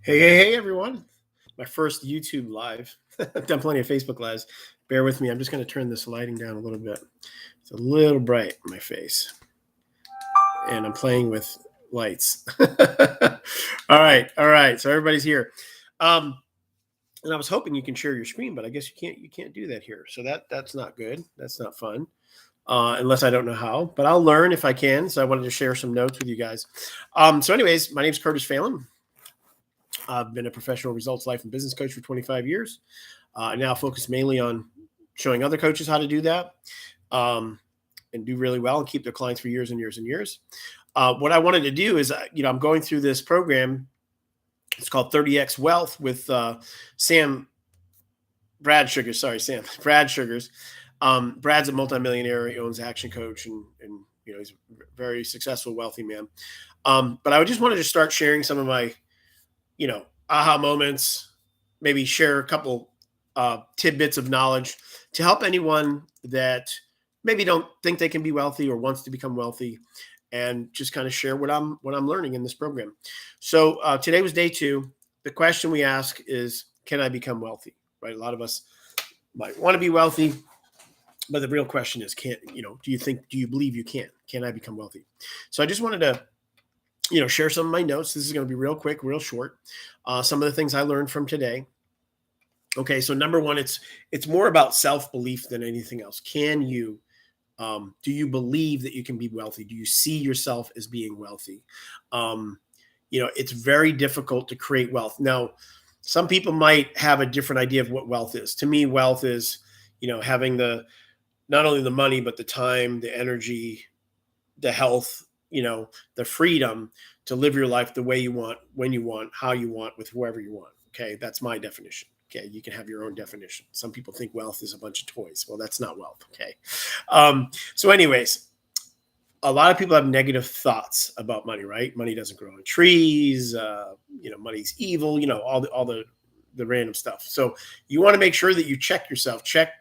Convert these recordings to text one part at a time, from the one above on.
Hey, everyone. My first YouTube live. I've done plenty of Facebook lives. Bear with me. I'm just going to turn this lighting down a little bit. It's a little bright in my face. And I'm playing with lights. All right. All right. So everybody's here. Um, and I was hoping you can share your screen, but I guess you can't do that here. So that's not good. That's not fun. Unless I don't know how, but I'll learn if I can. So I wanted to share some notes with you guys. So anyways, my name is Curtis Phelan. I've been a professional results life and business coach for 25 years. I now focus mainly on showing other coaches how to do that um, and do really well and keep their clients for years and years and years. What I wanted to do is, I'm going through this program. It's called 30X Wealth with Brad Sugars. Sorry, Sam. Brad Sugars. Brad's a multimillionaire. He owns Action Coach and he's a very successful, wealthy man. But I just wanted to start sharing some of my aha moments, maybe share a couple tidbits of knowledge to help anyone that maybe don't think they can be wealthy or wants to become wealthy, and just kind of share what I'm learning in this program. So today was day 2. The question we ask is, can I become wealthy? Right? A lot of us might want to be wealthy, but the real question is, do you believe you can? Can I become wealthy? So I just wanted to share some of my notes. This is going to be real quick, real short. Some of the things I learned from today. Okay, so number one, it's more about self-belief than anything else. Do you believe that you can be wealthy? Do you see yourself as being wealthy? It's very difficult to create wealth. Now, some people might have a different idea of what wealth is. To me, wealth is, having not only the money, but the time, the energy, the health, the freedom to live your life the way you want, when you want, how you want, with whoever you want. Okay, that's my definition. Okay, you can have your own definition. Some people think wealth is a bunch of toys. Well, that's not wealth. Okay. So, anyways, a lot of people have negative thoughts about money, right? Money doesn't grow on trees. Money's evil. All the random stuff. So you want to make sure that you check yourself. Check.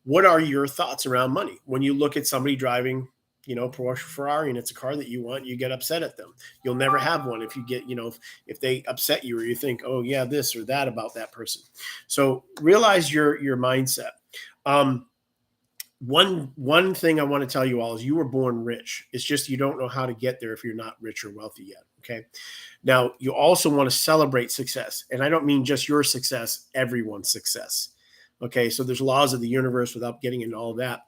What are your thoughts around money when you look at somebody driving Porsche, Ferrari, and it's a car that you want, you get upset at them. You'll never have one if you get, if they upset you or you think, oh yeah, this or that about that person. So realize your mindset. One thing I want to tell you all is you were born rich. It's just you don't know how to get there if you're not rich or wealthy yet. Okay. Now you also want to celebrate success, and I don't mean just your success, everyone's success. Okay. So there's laws of the universe without getting into all of that.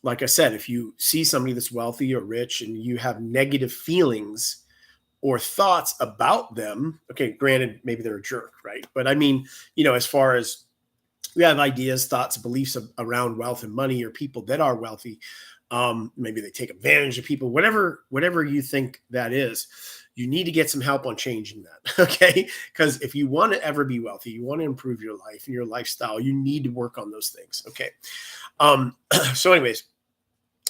Like I said, if you see somebody that's wealthy or rich and you have negative feelings or thoughts about them, okay, granted, maybe they're a jerk, right? But I mean, as far as we have ideas, thoughts, beliefs around wealth and money or people that are wealthy, maybe they take advantage of people, whatever you think that is, you need to get some help on changing that. Okay. Because if you want to ever be wealthy, you want to improve your life and your lifestyle, you need to work on those things. Okay. So anyways,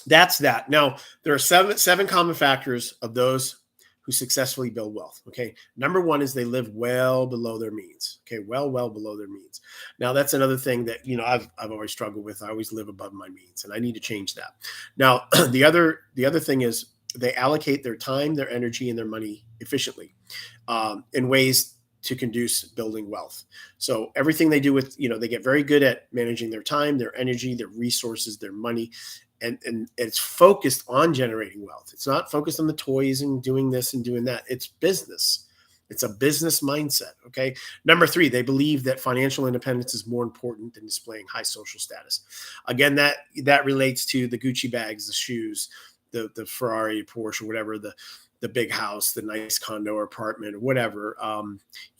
that's that. Now there are seven common factors of those who successfully build wealth. Okay. Number one is they live well below their means. Okay. Well below their means. Now that's another thing that, I've always struggled with. I always live above my means and I need to change that. Now, the other thing is they allocate their time, their energy, and their money efficiently in ways to conduce building wealth. So everything they do with, they get very good at managing their time, their energy, their resources, their money, and it's focused on generating wealth. It's not focused on the toys and doing this and doing that. It's business. It's a business mindset. Okay. Number 3, they believe that financial independence is more important than displaying high social status. Again, that relates to the Gucci bags, the shoes, the Ferrari, Porsche, whatever, the big house, the nice condo or apartment or whatever,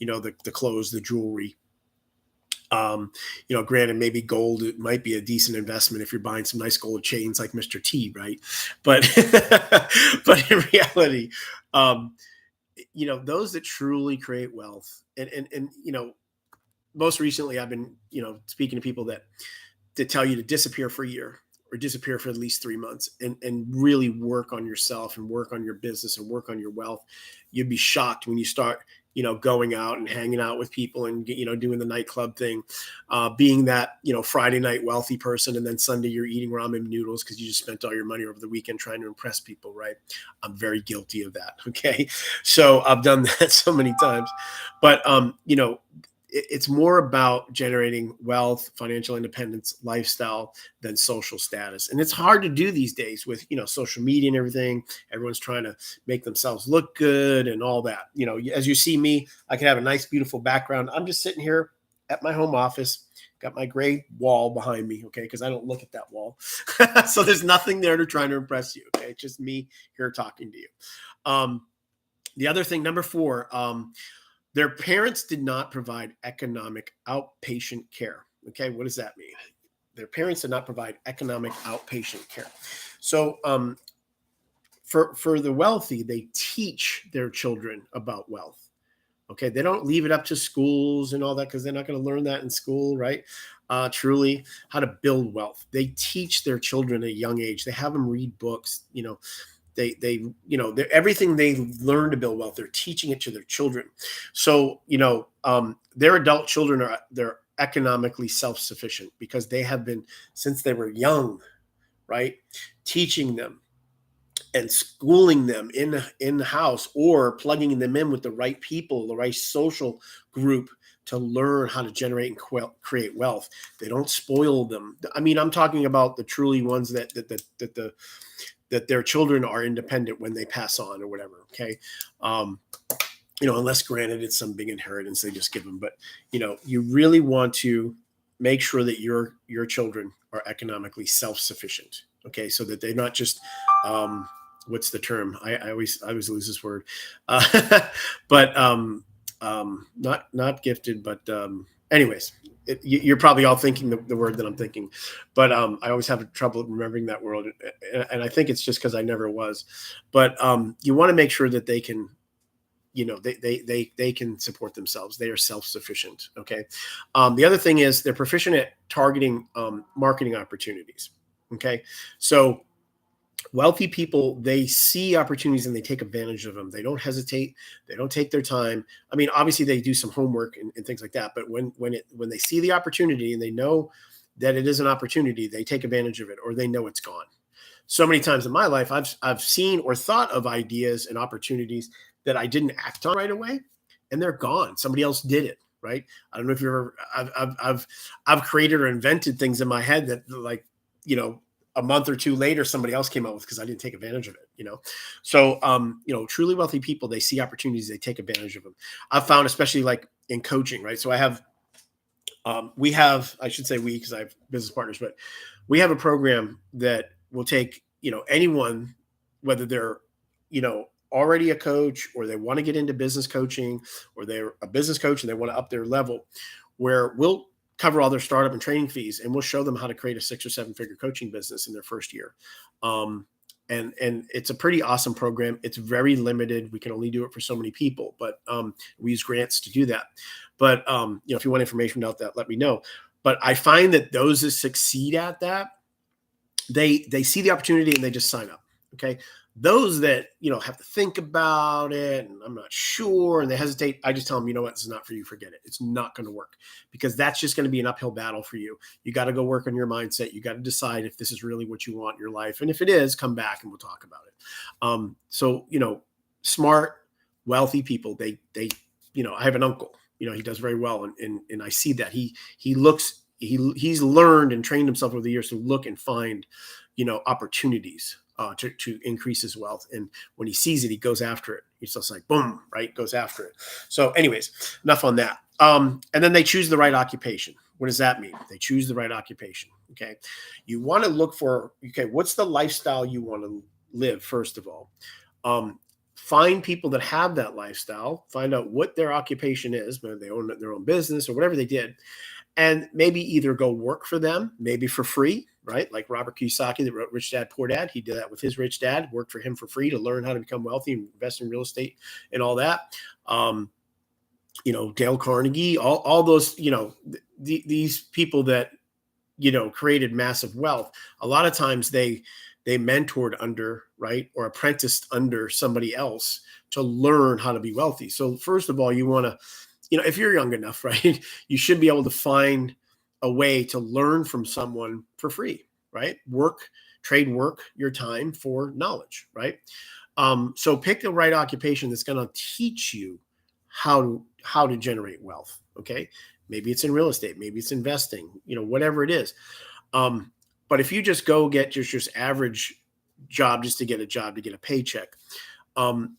the clothes, the jewelry. Granted, maybe gold, it might be a decent investment if you're buying some nice gold chains like Mr. T, right? But but in reality, those that truly create wealth, and most recently I've been, speaking to people that tell you to disappear for a year or disappear for at least 3 months and really work on yourself and work on your business and work on your wealth. You'd be shocked when you start, going out and hanging out with people and, doing the nightclub thing, being that, Friday night wealthy person. And then Sunday you're eating ramen noodles because you just spent all your money over the weekend trying to impress people, right? I'm very guilty of that. Okay. So I've done that so many times, but, it's more about generating wealth, financial independence, lifestyle than social status. And it's hard to do these days with, social media and everything. Everyone's trying to make themselves look good and all that. As you see me, I can have a nice, beautiful background. I'm just sitting here at my home office, got my gray wall behind me, okay, because I don't look at that wall. So there's nothing there to try to impress you, okay? It's just me here talking to you. The other thing, number 4, their parents did not provide economic outpatient care. Okay, what does that mean? Their parents did not provide economic outpatient care. So for the wealthy, they teach their children about wealth. Okay, they don't leave it up to schools and all that because they're not going to learn that in school, right? Truly, how to build wealth. They teach their children at a young age. They have them read books, they everything they learn to build wealth, they're teaching it to their children. So their adult children they're economically self-sufficient because they have been, since they were young, right, teaching them and schooling them in the house or plugging them in with the right people, the right social group to learn how to generate and create wealth. They don't spoil them. I mean, I'm talking about the truly ones that their children are independent when they pass on or whatever. Okay. Unless granted it's some big inheritance they just give them, but you really want to make sure that your children are economically self-sufficient. Okay. So that they're not just, what's the term? I always lose this word, but, not gifted, but, anyways, you're probably all thinking the word that I'm thinking, but I always have trouble remembering that word, and I think it's just because I never was. But you want to make sure that they can, they can support themselves. They are self-sufficient. Okay. The other thing is they're proficient at targeting marketing opportunities. Okay, so wealthy people, they see opportunities and they take advantage of them. They don't hesitate. They don't take their time. I mean, obviously they do some homework and things like that, but when they see the opportunity and they know that it is an opportunity, they take advantage of it, or they know it's gone. So many times in my life, I've seen or thought of ideas and opportunities that I didn't act on right away, and they're gone. Somebody else did it. Right. I don't know if you've ever, I've created or invented things in my head that, like, a month or two later, somebody else came out with because I didn't take advantage of it, So, truly wealthy people, they see opportunities, they take advantage of them. I've found, especially like in coaching, right? So I should say we, because I have business partners, but we have a program that will take, anyone, whether they're, already a coach or they want to get into business coaching, or they're a business coach and they want to up their level, where we'll cover all their startup and training fees, and we'll show them how to create a 6 or 7 figure coaching business in their first year. And it's a pretty awesome program. It's very limited. We can only do it for so many people, but we use grants to do that. But if you want information about that, let me know. But I find that those that succeed at that, they see the opportunity and they just sign up. Okay. Those that, have to think about it and I'm not sure and they hesitate, I just tell them, you know what, this is not for you. Forget it. It's not going to work, because that's just going to be an uphill battle for you. You got to go work on your mindset. You got to decide if this is really what you want in your life. And if it is, come back and we'll talk about it. So, smart, wealthy people, they, I have an uncle, he does very well. And I see that he's learned and trained himself over the years to look and find, opportunities to increase his wealth. And when he sees it, he goes after it. He's just like, boom, right? Goes after it. So anyways, enough on that. And then they choose the right occupation. What does that mean? They choose the right occupation. Okay. You want to look for, what's the lifestyle you want to live? First of all, find people that have that lifestyle, find out what their occupation is, whether they own their own business or whatever they did, and maybe either go work for them, maybe for free, right? Like Robert Kiyosaki that wrote Rich Dad, Poor Dad. He did that with his rich dad, worked for him for free to learn how to become wealthy and invest in real estate and all that. Dale Carnegie, all those, these people that, created massive wealth. A lot of times they they mentored under, right, or apprenticed under somebody else to learn how to be wealthy. So first of all, you want to, if you're young enough, right, you should be able to find a way to learn from someone for free, right? Trade your time for knowledge, right? So pick the right occupation that's going to teach you how to generate wealth. Okay. Maybe it's in real estate, maybe it's investing, whatever it is. But if you just go get just average job just to get a job, to get a paycheck,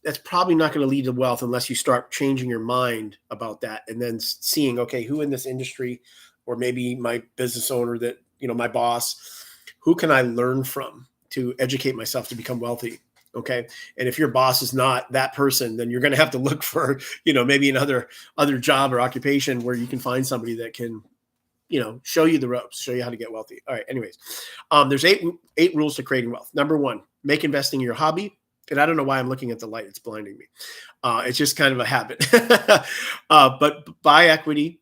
that's probably not going to lead to wealth unless you start changing your mind about that and then seeing, okay, who in this industry, or maybe my business owner that, my boss, who can I learn from to educate myself to become wealthy? Okay. And if your boss is not that person, then you're going to have to look for, maybe another job or occupation where you can find somebody that can, show you the ropes, show you how to get wealthy. All right. Anyways, there's eight rules to creating wealth. Number one, make investing your hobby. And I don't know why I'm looking at the light. It's blinding me. It's just kind of a habit. But buy equity,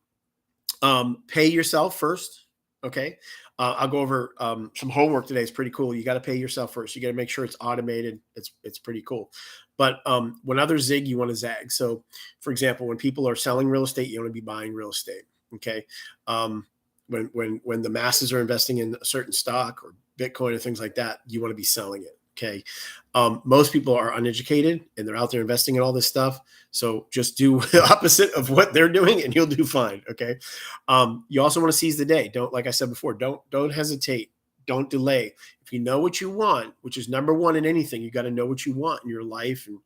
pay yourself first. Okay. I'll go over some homework today. It's pretty cool. You got to pay yourself first. You got to make sure it's automated. It's pretty cool. But when others zig, you want to zag. So, for example, when people are selling real estate, you want to be buying real estate. Okay. When the masses are investing in a certain stock or Bitcoin or things like that, you want to be selling it. Okay. Most people are uneducated and they're out there investing in all this stuff. So just do the opposite of what they're doing and you'll do fine. Okay. You also want to seize the day. Like I said before, don't hesitate. Don't delay. If you know what you want, which is number one in anything, you got to know what you want in your life and,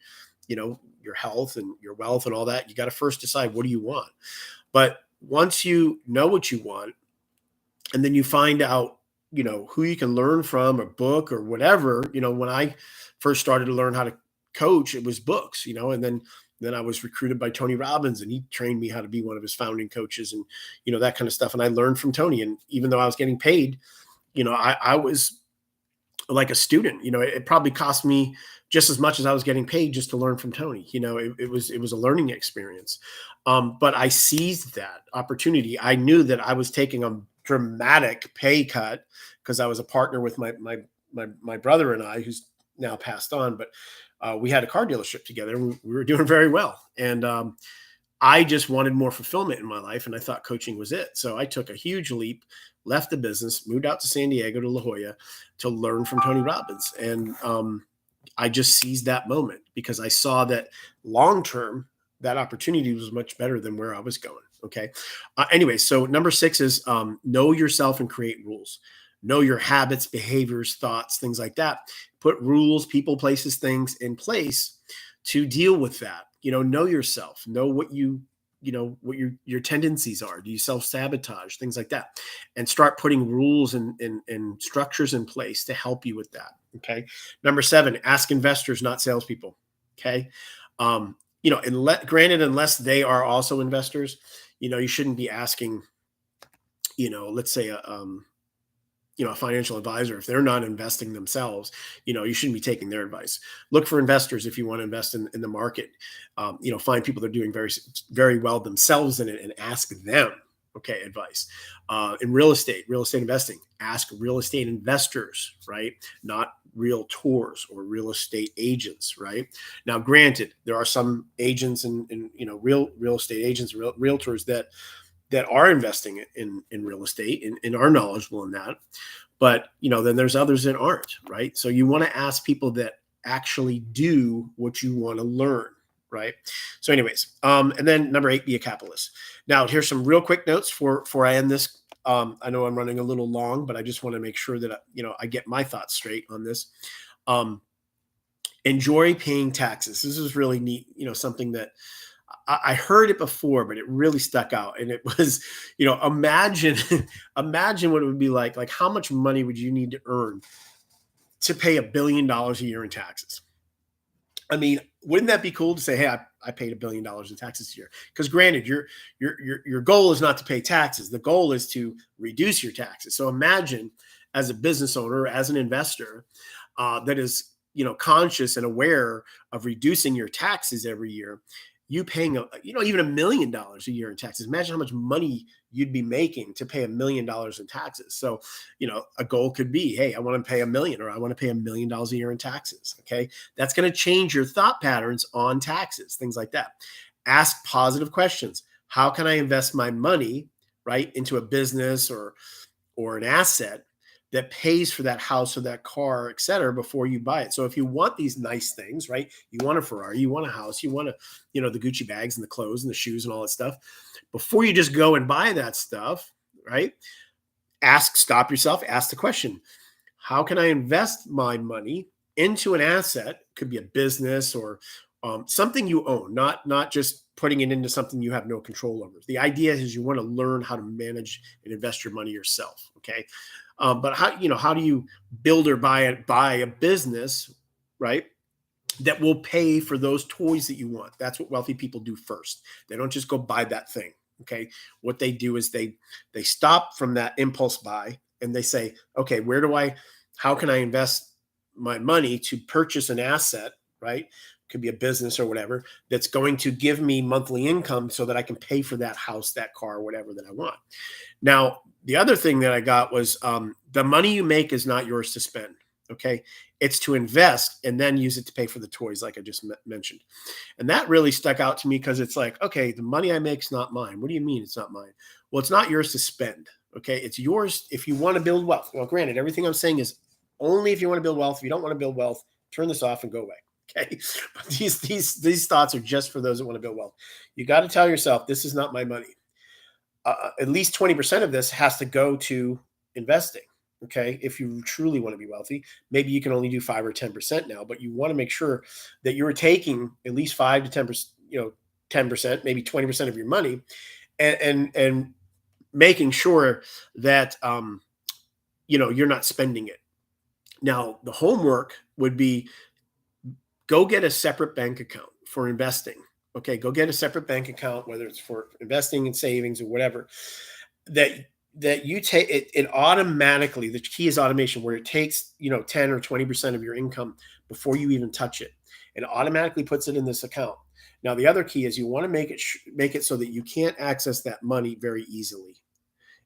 your health and your wealth and all that. You got to first decide, what do you want? But once you know what you want, and then you find out, who you can learn from, a book or whatever. When I first started to learn how to coach, it was books, and then I was recruited by Tony Robbins and he trained me how to be one of his founding coaches and, that kind of stuff. And I learned from Tony. And even though I was getting paid, I was like a student, it probably cost me just as much as I was getting paid just to learn from Tony. It was a learning experience. But I seized that opportunity. I knew that I was taking a dramatic pay cut because I was a partner with my brother and I, who's now passed on, but we had a car dealership together. We were doing very well. And I just wanted more fulfillment in my life. And I thought coaching was it. So I took a huge leap, left the business, moved out to San Diego to La Jolla to learn from Tony Robbins. And I just seized that moment because I saw that long-term, that opportunity was much better than where I was going. Okay. Anyway, so number 6 is know yourself and create rules. Know your habits, behaviors, thoughts, things like that. Put rules, people, places, things in place to deal with that. Know yourself. Know what what your tendencies are. Do you self-sabotage? Things like that. And start putting rules and structures in place to help you with that. Okay. Number 7, ask investors, not salespeople. Okay. Granted, unless they are also investors, you shouldn't be asking, let's say a financial advisor, if they're not investing themselves, you shouldn't be taking their advice. Look for investors if you want to invest in the market. Find people that are doing very, very well themselves in it and ask them, advice. In real estate investing, ask real estate investors, right? Not realtors or real estate agents, right? Now, granted, there are some agents and real estate agents, realtors that are investing in real estate and are knowledgeable in that. But, then there's others that aren't, right? So you want to ask people that actually do what you want to learn, right? So anyways, and then number 8, be a capitalist. Now, here's some real quick notes before I end this. I know I'm running a little long, but I just want to make sure that, I get my thoughts straight on this. Enjoy paying taxes. This is really neat. Something that I heard it before, but it really stuck out. And it was, imagine what it would be like how much money would you need to earn to pay $1 billion a year in taxes? I mean, wouldn't that be cool to say, hey, I paid $1 billion in taxes this year? Because granted, your goal is not to pay taxes. The goal is to reduce your taxes. So imagine as a business owner, as an investor that is, conscious and aware of reducing your taxes every year, you paying even $1 million a year in taxes. Imagine how much money you'd be making to pay $1 million in taxes. So, a goal could be, hey, I want to pay 1 million, or I want to pay $1 million a year in taxes. Okay. That's going to change your thought patterns on taxes, things like that. Ask positive questions. How can I invest my money, right, into a business or an asset that pays for that house or that car, et cetera, before you buy it? So if you want these nice things, right, you want a Ferrari, you want a house, you want the Gucci bags and the clothes and the shoes and all that stuff, before you just go and buy that stuff, right, stop yourself, ask the question, how can I invest my money into an asset? Could be a business or something you own, not just putting it into something you have no control over. The idea is you want to learn how to manage and invest your money yourself. Okay. But how do you build or buy a business, right, that will pay for those toys that you want? That's what wealthy people do first. They don't just go buy that thing. Okay. What they do is they stop from that impulse buy and they say, okay, how can I invest my money to purchase an asset, right? Could be a business or whatever, that's going to give me monthly income so that I can pay for that house, that car, whatever that I want. Now, the other thing that I got was the money you make is not yours to spend. Okay. It's to invest and then use it to pay for the toys, like I just mentioned. And that really stuck out to me because it's like, okay, the money I make is not mine. What do you mean it's not mine? Well, it's not yours to spend. Okay. It's yours if you want to build wealth. Well, granted, everything I'm saying is only if you want to build wealth. If you don't want to build wealth, turn this off and go away. Okay. But these thoughts are just for those that want to build wealth. You got to tell yourself, this is not my money. At least 20% of this has to go to investing. Okay. If you truly want to be wealthy, maybe you can only do 5 or 10% now, but you want to make sure that you're taking at least 5 to 10%, 10%, maybe 20% of your money and making sure that, you're not spending it. Now, the homework would be go get a separate bank account for investing. Okay, go get a separate bank account, whether it's for investing and savings or whatever, that you take it automatically. The key is automation, where it takes 10 or 20% of your income before you even touch it, and automatically puts it in this account. Now, the other key is you want to make it so that you can't access that money very easily.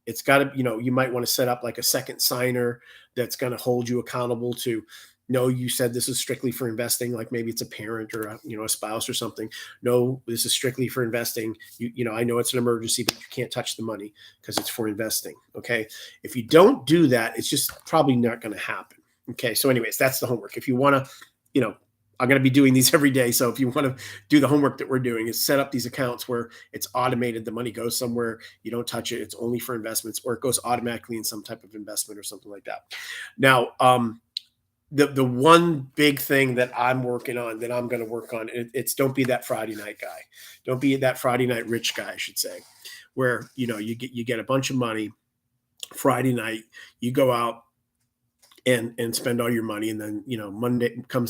It's got to, you might want to set up like a second signer that's going to hold you accountable to, no, you said this is strictly for investing. Like maybe it's a parent or a spouse or something. No, this is strictly for investing. I know it's an emergency, but you can't touch the money because it's for investing. Okay. If you don't do that, it's just probably not going to happen. Okay. So anyways, that's the homework. If you want to, I'm going to be doing these every day. So if you want to do the homework that we're doing, is set up these accounts where it's automated. The money goes somewhere. You don't touch it. It's only for investments, or it goes automatically in some type of investment or something like that. Now, the one big thing that I'm working on, that I'm going to work on, it's don't be that Friday night guy. Don't be that Friday night rich guy, I should say, where, you get a bunch of money Friday night, you go out and spend all your money. And then,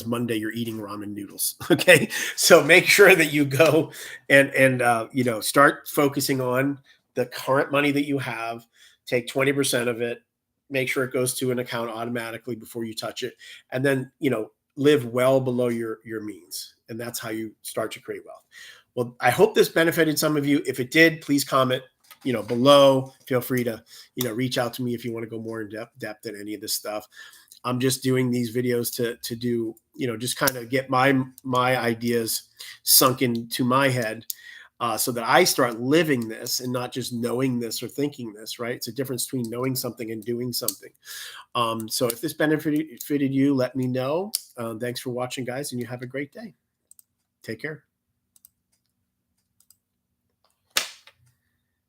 Monday, you're eating ramen noodles. Okay. So make sure that you go and start focusing on the current money that you have, take 20% of it, make sure it goes to an account automatically before you touch it. And then, live well below your means. And that's how you start to create wealth. Well, I hope this benefited some of you. If it did, please comment, below. Feel free to, reach out to me if you want to go more in depth in any of this stuff. I'm just doing these videos to do, just kind of get my ideas sunk into my head, so that I start living this and not just knowing this or thinking this, right? It's a difference between knowing something and doing something. So if this benefited you, let me know. Thanks for watching, guys, and you have a great day. Take care.